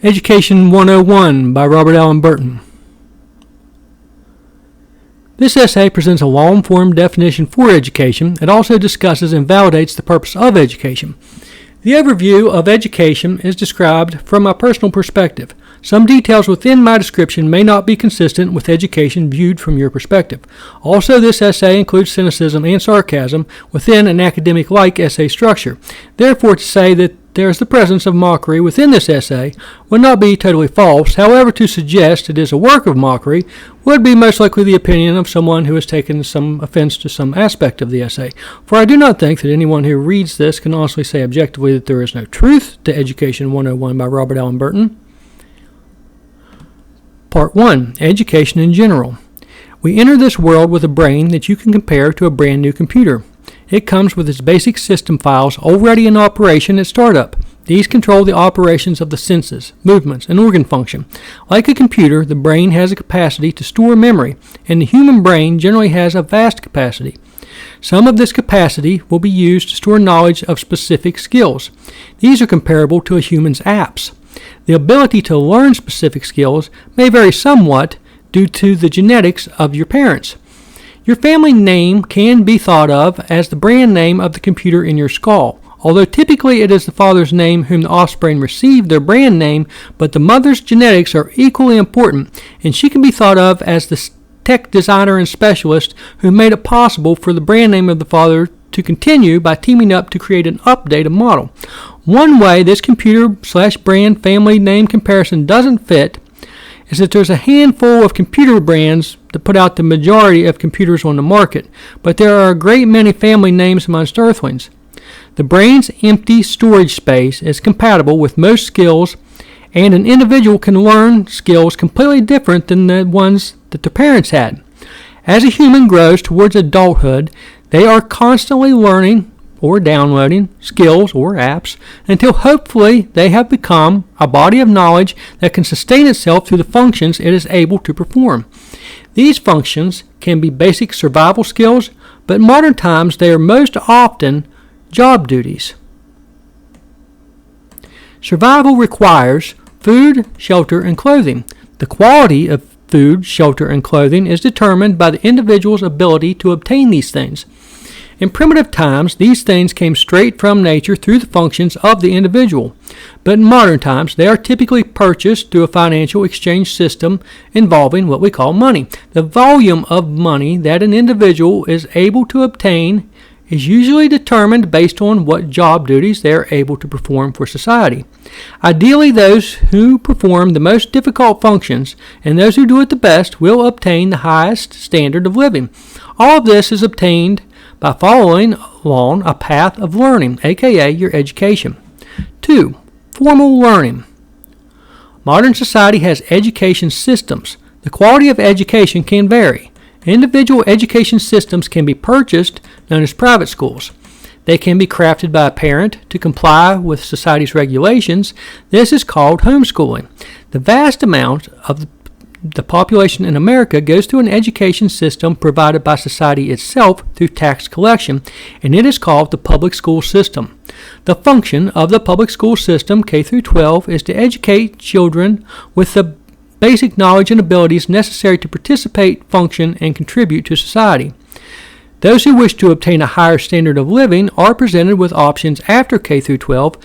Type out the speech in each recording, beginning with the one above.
Education 101 by Robert Allen Burton. This essay presents a long-form definition for education. It also discusses and validates the purpose of education. The overview of education is described from my personal perspective. Some details within my description may not be consistent with education viewed from your perspective. Also, this essay includes cynicism and sarcasm within an academic-like essay structure. Therefore, to say that there is the presence of mockery within this essay would not be totally false. However, to suggest it is a work of mockery would be most likely the opinion of someone who has taken some offense to some aspect of the essay. For I do not think that anyone who reads this can honestly say objectively that there is no truth to Education 101 by Robert Allen Burton. Part 1. Education in general. We enter this world with a brain that you can compare to a brand new computer. It comes with its basic system files already in operation at startup. These control the operations of the senses, movements, and organ function. Like a computer, the brain has a capacity to store memory, and the human brain generally has a vast capacity. Some of this capacity will be used to store knowledge of specific skills. These are comparable to a human's apps. The ability to learn specific skills may vary somewhat due to the genetics of your parents. Your family name can be thought of as the brand name of the computer in your skull, although typically it is the father's name whom the offspring received their brand name, but the mother's genetics are equally important, and she can be thought of as the tech designer and specialist who made it possible for the brand name of the father to continue by teaming up to create an updated model. One way this computer/brand family name comparison doesn't fit is that there's a handful of computer brands that put out the majority of computers on the market, but there are a great many family names amongst earthlings. The brain's empty storage space is compatible with most skills, and an individual can learn skills completely different than the ones that their parents had. As a human grows towards adulthood, they are constantly learning or downloading skills or apps until hopefully they have become a body of knowledge that can sustain itself through the functions it is able to perform. These functions can be basic survival skills, but in modern times they are most often job duties. Survival requires food, shelter, and clothing. The quality of food, shelter, and clothing is determined by the individual's ability to obtain these things. In primitive times, these things came straight from nature through the functions of the individual. But in modern times, they are typically purchased through a financial exchange system involving what we call money. The volume of money that an individual is able to obtain is usually determined based on what job duties they are able to perform for society. Ideally, those who perform the most difficult functions and those who do it the best will obtain the highest standard of living. All of this is obtained by following along a path of learning, aka your education. 2. Formal learning. Modern society has education systems. The quality of education can vary. Individual education systems can be purchased, known as private schools. They can be crafted by a parent to comply with society's regulations. This is called homeschooling. The vast amount of the population in America goes through an education system provided by society itself through tax collection, and it is called the public school system. The function of the public school system, K through 12, is to educate children with the basic knowledge and abilities necessary to participate, function, and contribute to society. Those who wish to obtain a higher standard of living are presented with options after K through 12.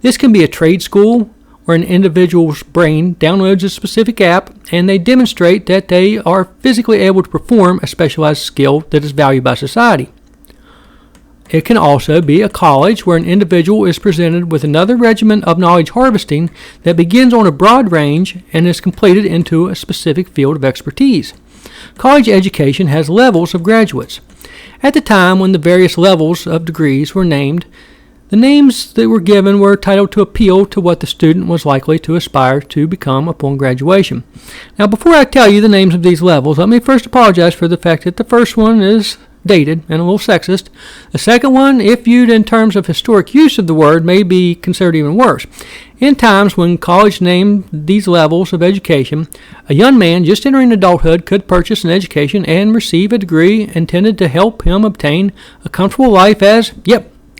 This can be a trade school, where an individual's brain downloads a specific app and they demonstrate that they are physically able to perform a specialized skill that is valued by society. It can also be a college where an individual is presented with another regimen of knowledge harvesting that begins on a broad range and is completed into a specific field of expertise. College education has levels of graduates. At the time when the various levels of degrees were named, the names that were given were titled to appeal to what the student was likely to aspire to become upon graduation. Now, before I tell you the names of these levels, let me first apologize for the fact that the first one is dated and a little sexist. The second one, if viewed in terms of historic use of the word, may be considered even worse. In times when college named these levels of education, a young man just entering adulthood could purchase an education and receive a degree intended to help him obtain a comfortable life as,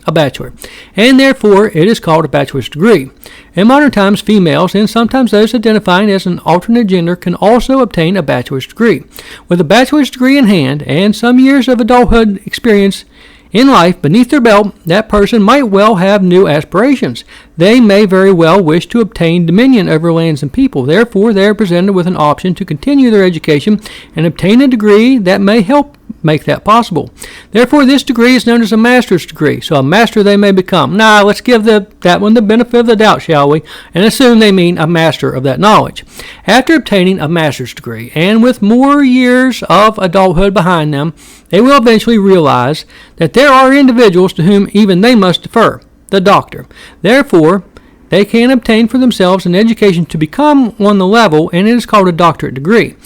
a bachelor, and therefore it is called a bachelor's degree. In modern times, females, and sometimes those identifying as an alternate gender, can also obtain a bachelor's degree. With a bachelor's degree in hand and some years of adulthood experience in life beneath their belt, that person might well have new aspirations. They may very well wish to obtain dominion over lands and people. Therefore, they are presented with an option to continue their education and obtain a degree that may help make that possible. Therefore, this degree is known as a master's degree. So a master they may become. Now, let's give that one the benefit of the doubt, shall we, and assume they mean a master of that knowledge. After obtaining a master's degree, and with more years of adulthood behind them, they will eventually realize that there are individuals to whom even they must defer, the doctor. Therefore, they can obtain for themselves an education to become on the level, and it is called a doctorate degree.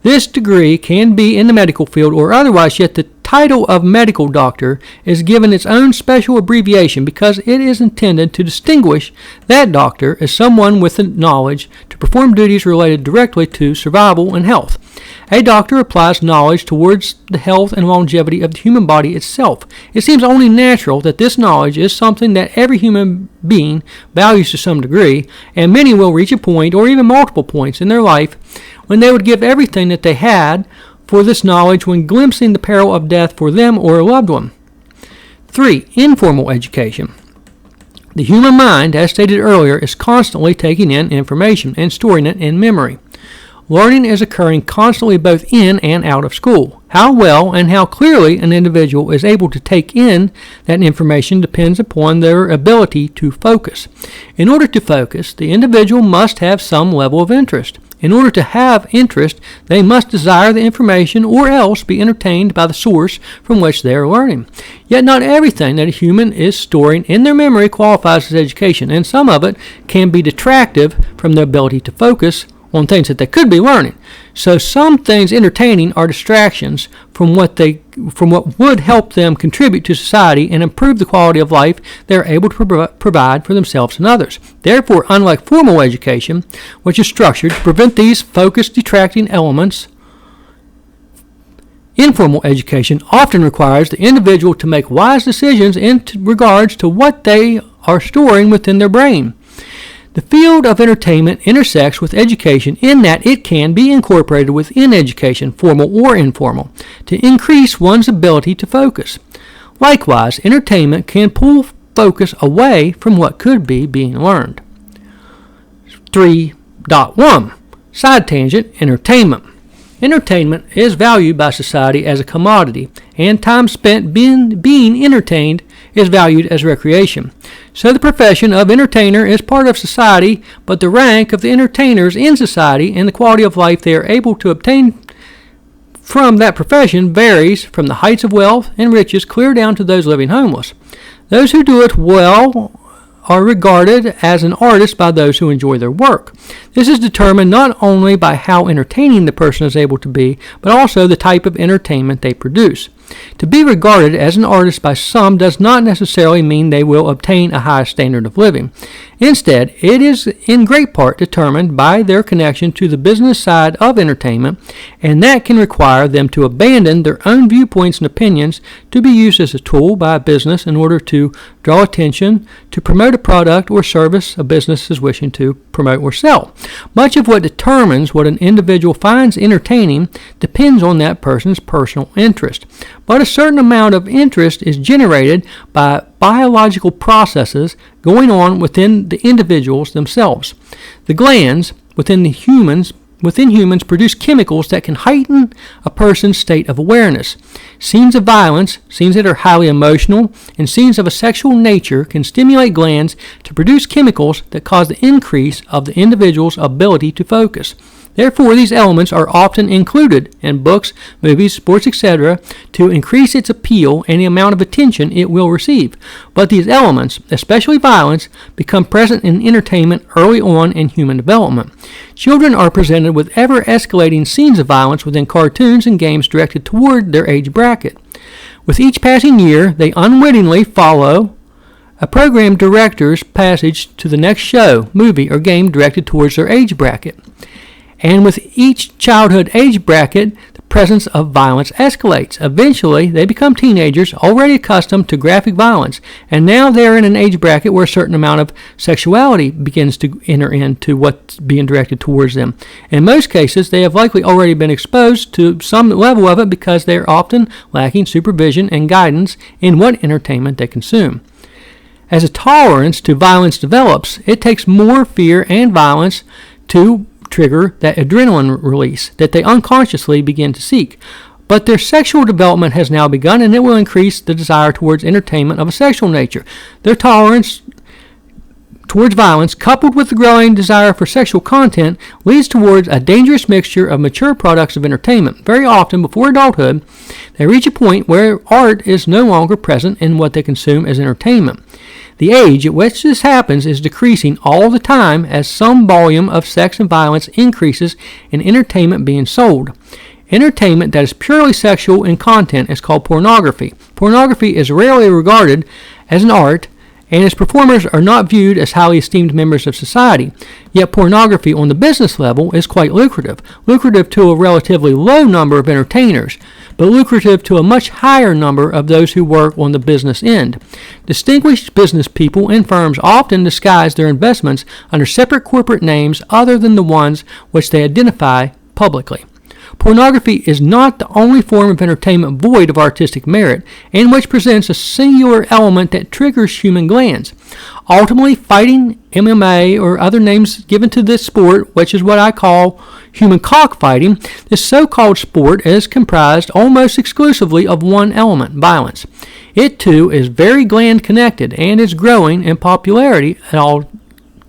This degree can be in the medical field or otherwise, yet the title of medical doctor is given its own special abbreviation because it is intended to distinguish that doctor as someone with the knowledge to perform duties related directly to survival and health. A doctor applies knowledge towards the health and longevity of the human body itself. It seems only natural that this knowledge is something that every human being values to some degree, and many will reach a point or even multiple points in their life when they would give everything that they had for this knowledge when glimpsing the peril of death for them or a loved one. 3. Informal education. The human mind, as stated earlier, is constantly taking in information and storing it in memory. Learning is occurring constantly both in and out of school. How well and how clearly an individual is able to take in that information depends upon their ability to focus. In order to focus, the individual must have some level of interest. In order to have interest, they must desire the information or else be entertained by the source from which they are learning. Yet not everything that a human is storing in their memory qualifies as education, and some of it can be detractive from their ability to focus on things that they could be learning. So some things entertaining are distractions from what would help them contribute to society and improve the quality of life they are able to provide for themselves and others. Therefore, unlike formal education, which is structured to prevent these focused distracting elements, informal education often requires the individual to make wise decisions in regards to what they are storing within their brain. The field of entertainment intersects with education in that it can be incorporated within education, formal or informal, to increase one's ability to focus. Likewise, entertainment can pull focus away from what could be being learned. 3.1 Side tangent, entertainment. Entertainment is valued by society as a commodity, and time spent being entertained is valued as recreation. So the profession of entertainer is part of society, but the rank of the entertainers in society and the quality of life they are able to obtain from that profession varies from the heights of wealth and riches clear down to those living homeless. Those who do it well are regarded as an artist by those who enjoy their work. This is determined not only by how entertaining the person is able to be, but also the type of entertainment they produce. To be regarded as an artist by some does not necessarily mean they will obtain a high standard of living. Instead, it is in great part determined by their connection to the business side of entertainment, and that can require them to abandon their own viewpoints and opinions to be used as a tool by a business in order to draw attention to promote a product or service a business is wishing to promote or sell. Much of what determines what an individual finds entertaining depends on that person's personal interest. But a certain amount of interest is generated by biological processes going on within the individuals themselves. The glands within humans produce chemicals that can heighten a person's state of awareness. Scenes of violence, scenes that are highly emotional, and scenes of a sexual nature can stimulate glands to produce chemicals that cause the increase of the individual's ability to focus. Therefore, these elements are often included in books, movies, sports, etc. to increase its appeal and the amount of attention it will receive. But these elements, especially violence, become present in entertainment early on in human development. Children are presented with ever-escalating scenes of violence within cartoons and games directed toward their age bracket. With each passing year, they unwittingly follow a program director's passage to the next show, movie, or game directed towards their age bracket. And with each childhood age bracket, the presence of violence escalates. Eventually, they become teenagers already accustomed to graphic violence, and now they're in an age bracket where a certain amount of sexuality begins to enter into what's being directed towards them. In most cases, they have likely already been exposed to some level of it because they are often lacking supervision and guidance in what entertainment they consume. As a tolerance to violence develops, it takes more fear and violence to trigger that adrenaline release that they unconsciously begin to seek. But their sexual development has now begun, and it will increase the desire towards entertainment of a sexual nature. Their tolerance towards violence, coupled with the growing desire for sexual content, leads towards a dangerous mixture of mature products of entertainment. Very often, before adulthood, they reach a point where art is no longer present in what they consume as entertainment. The age at which this happens is decreasing all the time as some volume of sex and violence increases in entertainment being sold. Entertainment that is purely sexual in content is called pornography. Pornography is rarely regarded as an art, and its performers are not viewed as highly esteemed members of society. Yet pornography on the business level is quite lucrative to a relatively low number of entertainers, but lucrative to a much higher number of those who work on the business end. Distinguished business people and firms often disguise their investments under separate corporate names other than the ones which they identify publicly. Pornography is not the only form of entertainment void of artistic merit, and which presents a singular element that triggers human glands. Ultimately, fighting, MMA, or other names given to this sport, which is what I call human cockfighting, this so-called sport is comprised almost exclusively of one element, violence. It, too, is very gland-connected and is growing in popularity at all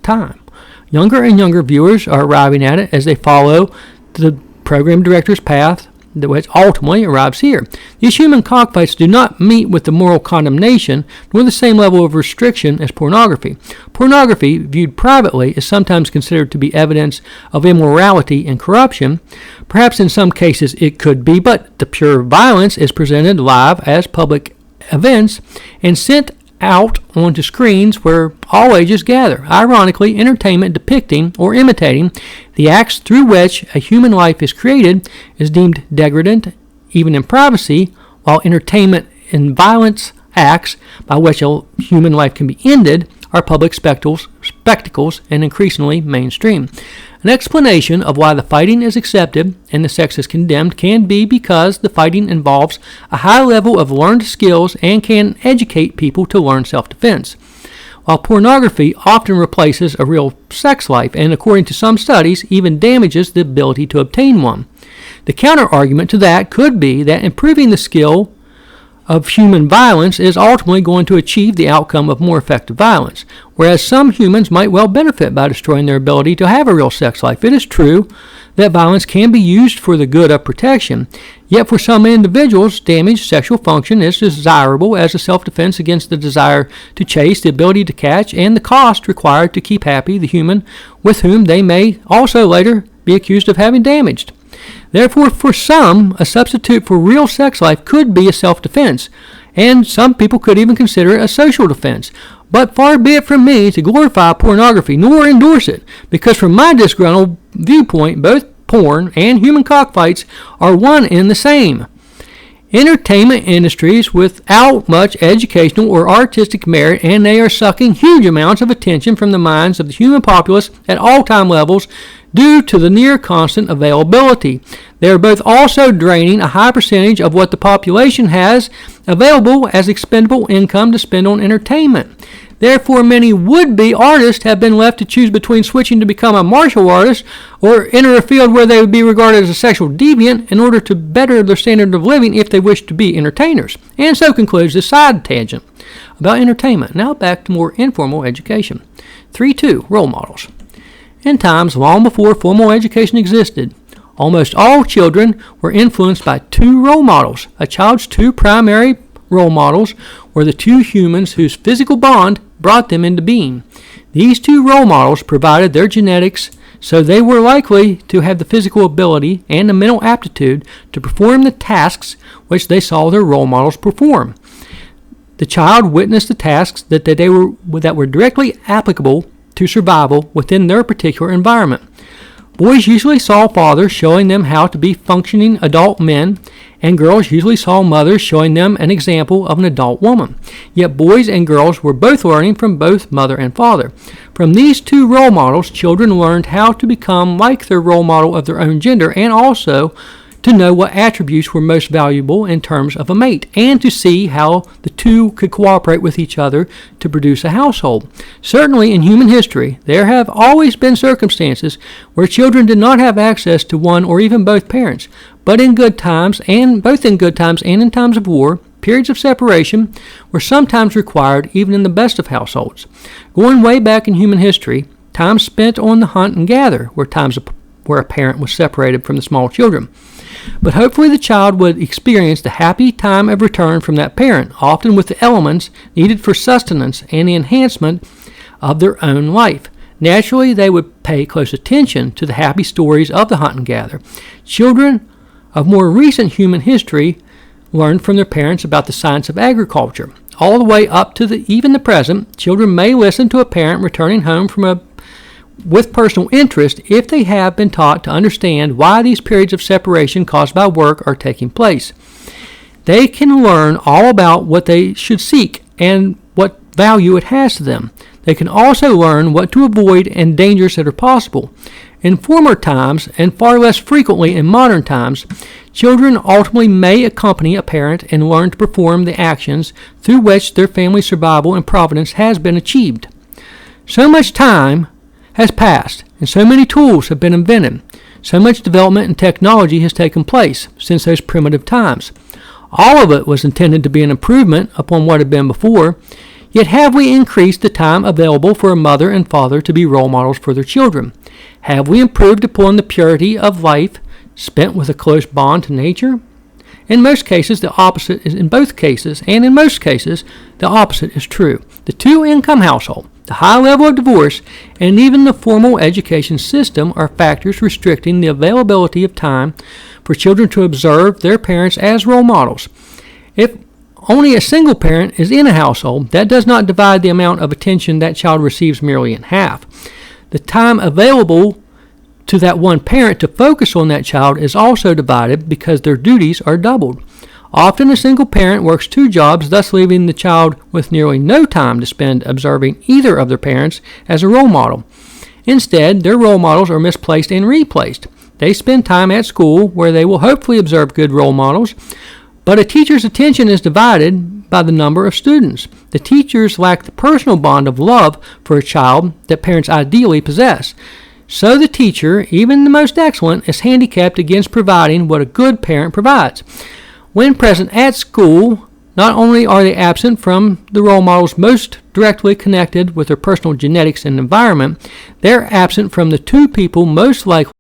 time. Younger and younger viewers are arriving at it as they follow the program director's path which ultimately arrives here. These human cockfights do not meet with the moral condemnation nor the same level of restriction as pornography. Pornography, viewed privately, is sometimes considered to be evidence of immorality and corruption. Perhaps in some cases it could be, but the pure violence is presented live as public events and sent out onto screens where all ages gather. Ironically, entertainment depicting or imitating the acts through which a human life is created is deemed degradant, even in privacy, while entertainment in violence acts by which a human life can be ended are public spectacles and increasingly mainstream. An explanation of why the fighting is accepted and the sex is condemned can be because the fighting involves a high level of learned skills and can educate people to learn self-defense, while pornography often replaces a real sex life and, according to some studies, even damages the ability to obtain one. The counter-argument to that could be that improving the skill of human violence is ultimately going to achieve the outcome of more effective violence, whereas some humans might well benefit by destroying their ability to have a real sex life. It is true that violence can be used for the good of protection, yet for some individuals, damaged sexual function is desirable as a self-defense against the desire to chase, the ability to catch, and the cost required to keep happy the human with whom they may also later be accused of having damaged. Therefore, for some, a substitute for real sex life could be a self-defense, and some people could even consider it a social defense. But far be it from me to glorify pornography nor endorse it, because from my disgruntled viewpoint, both porn and human cockfights are one and the same. Entertainment industries without much educational or artistic merit, and they are sucking huge amounts of attention from the minds of the human populace at all time levels due to the near constant availability. They are both also draining a high percentage of what the population has available as expendable income to spend on entertainment. Therefore, many would-be artists have been left to choose between switching to become a martial artist or enter a field where they would be regarded as a sexual deviant in order to better their standard of living if they wish to be entertainers. And so concludes this side tangent about entertainment. Now back to more informal education. 3.2 Role models. In times long before formal education existed, almost all children were influenced by two role models. A child's two primary role models were the two humans whose physical bond brought them into being. These two role models provided their genetics, so they were likely to have the physical ability and the mental aptitude to perform the tasks which they saw their role models perform. The child witnessed the tasks that were directly applicable to survival within their particular environment. Boys usually saw fathers showing them how to be functioning adult men, and girls usually saw mothers showing them an example of an adult woman. Yet boys and girls were both learning from both mother and father. From these two role models, children learned how to become like their role model of their own gender, and also to know what attributes were most valuable in terms of a mate, and to see how the two could cooperate with each other to produce a household. Certainly in human history, there have always been circumstances where children did not have access to one or even both parents, but in good times, and both in good times and in times of war, periods of separation were sometimes required even in the best of households. Going way back in human history, time spent on the hunt and gather were times where a parent was separated from the small children. But hopefully the child would experience the happy time of return from that parent, often with the elements needed for sustenance and the enhancement of their own life. Naturally, they would pay close attention to the happy stories of the hunt and gather. Children of more recent human history learned from their parents about the science of agriculture. All the way up to even the present, children may listen to a parent returning home with personal interest if they have been taught to understand why these periods of separation caused by work are taking place. They can learn all about what they should seek and what value it has to them. They can also learn what to avoid and dangers that are possible. In former times, and far less frequently in modern times, children ultimately may accompany a parent and learn to perform the actions through which their family survival and providence has been achieved. So much time has passed, and so many tools have been invented. So much development and technology has taken place since those primitive times. All of it was intended to be an improvement upon what had been before, yet have we increased the time available for a mother and father to be role models for their children? Have we improved upon the purity of life spent with a close bond to nature? In most cases, the opposite is in most cases, the opposite is true. The two-income household, the high level of divorce, and even the formal education system are factors restricting the availability of time for children to observe their parents as role models. If only a single parent is in a household, that does not divide the amount of attention that child receives merely in half. The time available to that one parent to focus on that child is also divided because their duties are doubled. Often a single parent works two jobs, thus leaving the child with nearly no time to spend observing either of their parents as a role model. Instead, their role models are misplaced and replaced. They spend time at school where they will hopefully observe good role models, but a teacher's attention is divided by the number of students. The teachers lack the personal bond of love for a child that parents ideally possess. So the teacher, even the most excellent, is handicapped against providing what a good parent provides. When present at school, not only are they absent from the role models most directly connected with their personal genetics and environment, they're absent from the two people most likely